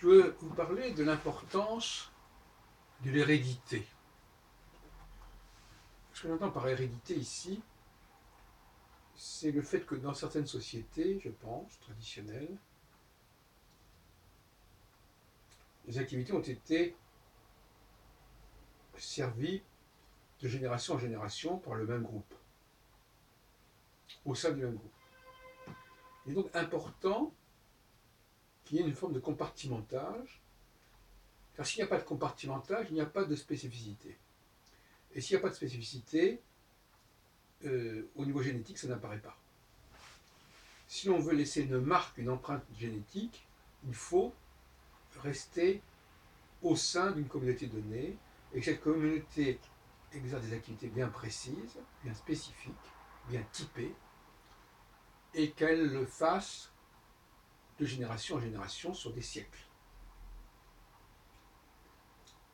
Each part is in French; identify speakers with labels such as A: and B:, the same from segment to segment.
A: peux vous parler de l'importance de l'hérédité. Ce que j'entends par hérédité ici, c'est le fait que dans certaines sociétés, je pense, traditionnelles, les activités ont été servies de génération en génération par le même groupe, au sein du même groupe. Il est donc important qu'il y ait une forme de compartimentage, car s'il n'y a pas de compartimentage, il n'y a pas de spécificité. Et s'il n'y a pas de spécificité, au niveau génétique, ça n'apparaît pas. Si l'on veut laisser une marque, une empreinte génétique, il faut rester au sein d'une communauté donnée, et que cette communauté exerce des activités bien précises, bien spécifiques, bien typées, et qu'elle le fasse de génération en génération sur des siècles.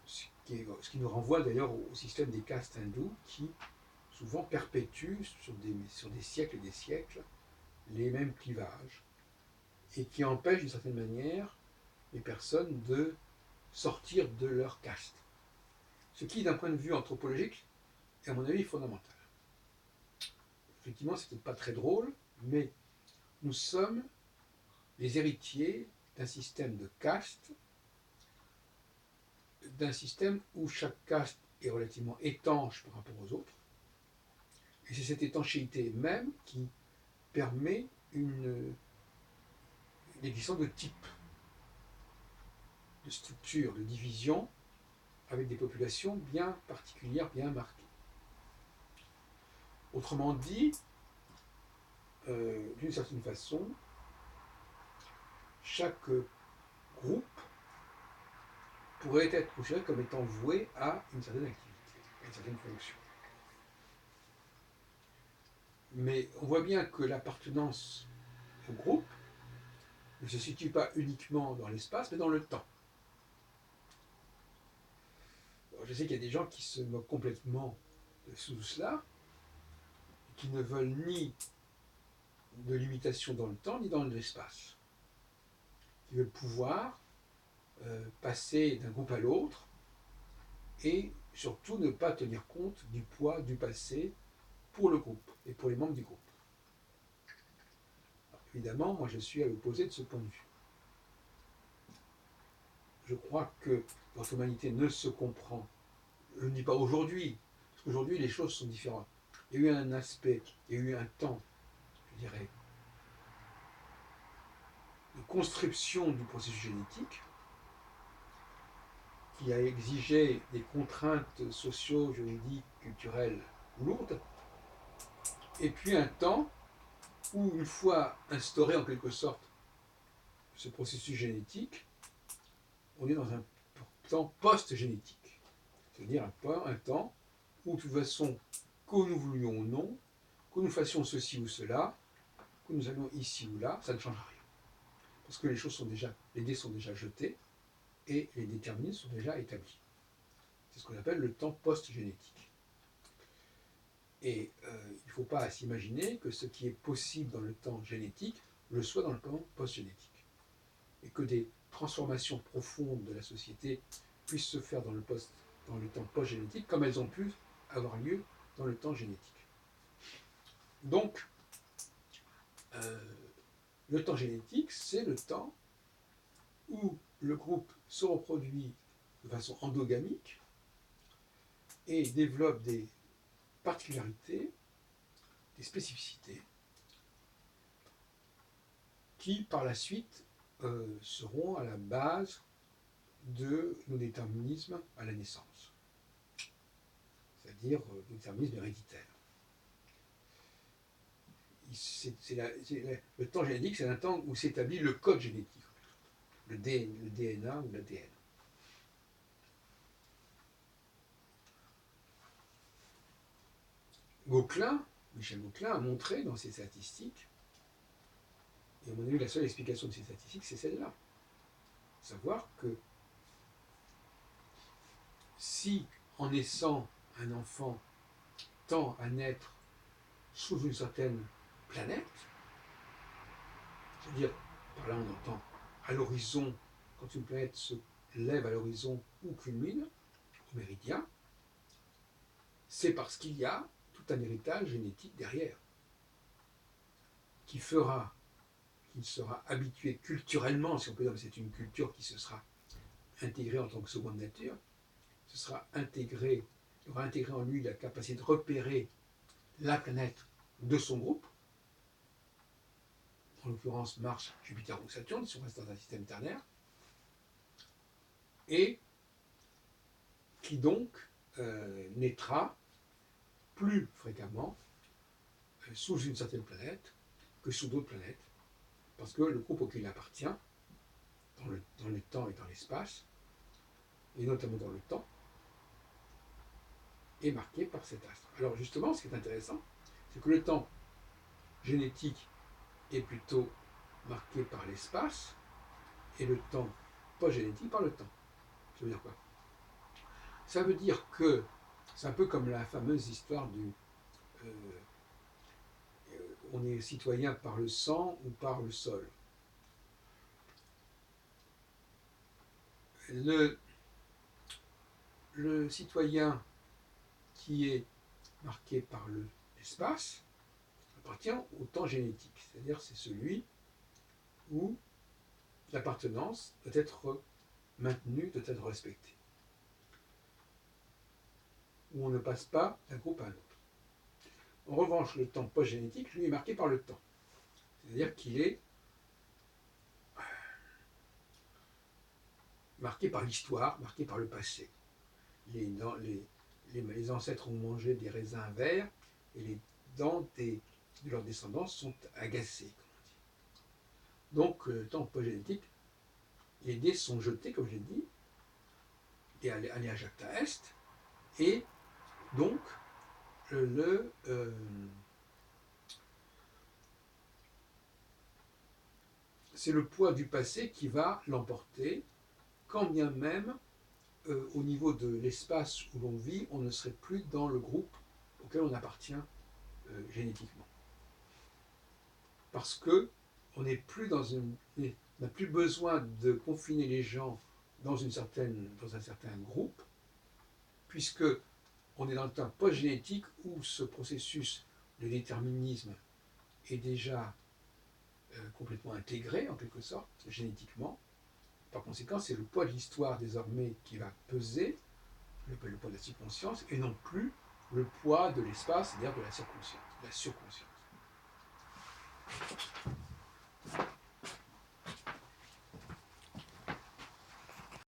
A: Ce qui nous renvoie d'ailleurs au système des castes hindous qui souvent perpétuent sur des siècles et des siècles les mêmes clivages et qui empêchent d'une certaine manière les personnes de sortir de leur caste. Ce qui, d'un point de vue anthropologique, est à mon avis fondamental. Effectivement, c'est peut-être pas très drôle, mais nous sommes les héritiers d'un système de caste, d'un système où chaque caste est relativement étanche par rapport aux autres. Et c'est cette étanchéité même qui permet l'existence de types, de structures, de divisions, avec des populations bien particulières, bien marquées. Autrement dit, d'une certaine façon, chaque groupe pourrait être considéré comme étant voué à une certaine activité, à une certaine fonction. Mais on voit bien que l'appartenance au groupe ne se situe pas uniquement dans l'espace, mais dans le temps. Alors, je sais qu'il y a des gens qui se moquent complètement de cela, qui ne veulent ni de limitation dans le temps, ni dans l'espace, qui veulent pouvoir passer d'un groupe à l'autre et surtout ne pas tenir compte du poids du passé pour le groupe et pour les membres du groupe. Alors, évidemment, moi je suis à l'opposé de ce point de vue. Je crois que notre humanité ne se comprend, je ne dis pas aujourd'hui, parce qu'aujourd'hui les choses sont différentes. Il y a eu un aspect, il y a eu un temps, je dirais, de construction du processus génétique qui a exigé des contraintes socio-juridiques, culturelles lourdes, et puis un temps où, une fois instauré en quelque sorte ce processus génétique, on est dans un temps post-génétique. C'est-à-dire un temps où, de toute façon, que nous voulions ou non, que nous fassions ceci ou cela, que nous allions ici ou là, ça ne change rien. Parce que les dés sont déjà jetés et les déterminismes sont déjà établis. C'est ce qu'on appelle le temps post-génétique. Et il ne faut pas s'imaginer que ce qui est possible dans le temps génétique le soit dans le temps post-génétique. Et que des transformations profondes de la société puissent se faire dans le temps post-génétique comme elles ont pu avoir lieu dans le temps génétique. Donc, le temps génétique, c'est le temps où le groupe se reproduit de façon endogamique et développe des particularités, des spécificités, qui par la suite seront à la base de nos déterminismes à la naissance, c'est-à-dire le déterminisme héréditaire. Le temps génétique, c'est un temps où s'établit le code génétique, le DNA ou l'ADN. Michel Gauquelin a montré dans ses statistiques, et à mon avis la seule explication de ces statistiques, c'est celle-là. Savoir que si en naissant un enfant tend à naître sous une certaine planète, c'est-à-dire, par là on entend à l'horizon, quand une planète se lève à l'horizon ou culmine au méridien, c'est parce qu'il y a tout un héritage génétique derrière, qui fera qu'il sera habitué culturellement, si on peut dire, c'est une culture qui se sera intégrée en tant que seconde nature, ce sera intégré, il aura intégré en lui la capacité de repérer la planète de son groupe, en l'occurrence Mars, Jupiter ou Saturne, si on reste dans un système ternaire, et qui donc naîtra plus fréquemment sous une certaine planète que sous d'autres planètes, parce que le groupe auquel il appartient, dans le temps et dans l'espace, et notamment dans le temps, est marqué par cet astre. Alors justement, ce qui est intéressant, c'est que le temps génétique est plutôt marqué par l'espace, et le temps pas génétique par le temps. Ça veut dire quoi? Ça veut dire que c'est un peu comme la fameuse histoire du on est citoyen par le sang ou par le sol. Le, le citoyen qui est marqué par l'espace appartient au temps génétique, c'est-à-dire c'est celui où l'appartenance doit être maintenue, doit être respectée, où on ne passe pas d'un groupe à un autre. En revanche, le temps post-génétique, lui, est marqué par le temps, c'est-à-dire qu'il est marqué par l'histoire, marqué par le passé. Les ancêtres ont mangé des raisins verts et les dents de leurs descendants sont agacées, comme on dit. Donc, le temps post-génétique, les dés sont jetés, comme j'ai dit, et aller à Jacta Est, et donc, c'est le poids du passé qui va l'emporter, quand bien même, au niveau de l'espace où l'on vit, on ne serait plus dans le groupe auquel on appartient génétiquement. Parce que on n'est plus on n'a plus besoin de confiner les gens dans un certain groupe, puisque on est dans le temps post-génétique où ce processus de déterminisme est déjà complètement intégré, en quelque sorte, génétiquement. Par conséquent, c'est le poids de l'histoire désormais qui va peser, le poids de la subconscience, et non plus le poids de l'espace, c'est-à-dire de la surconscience.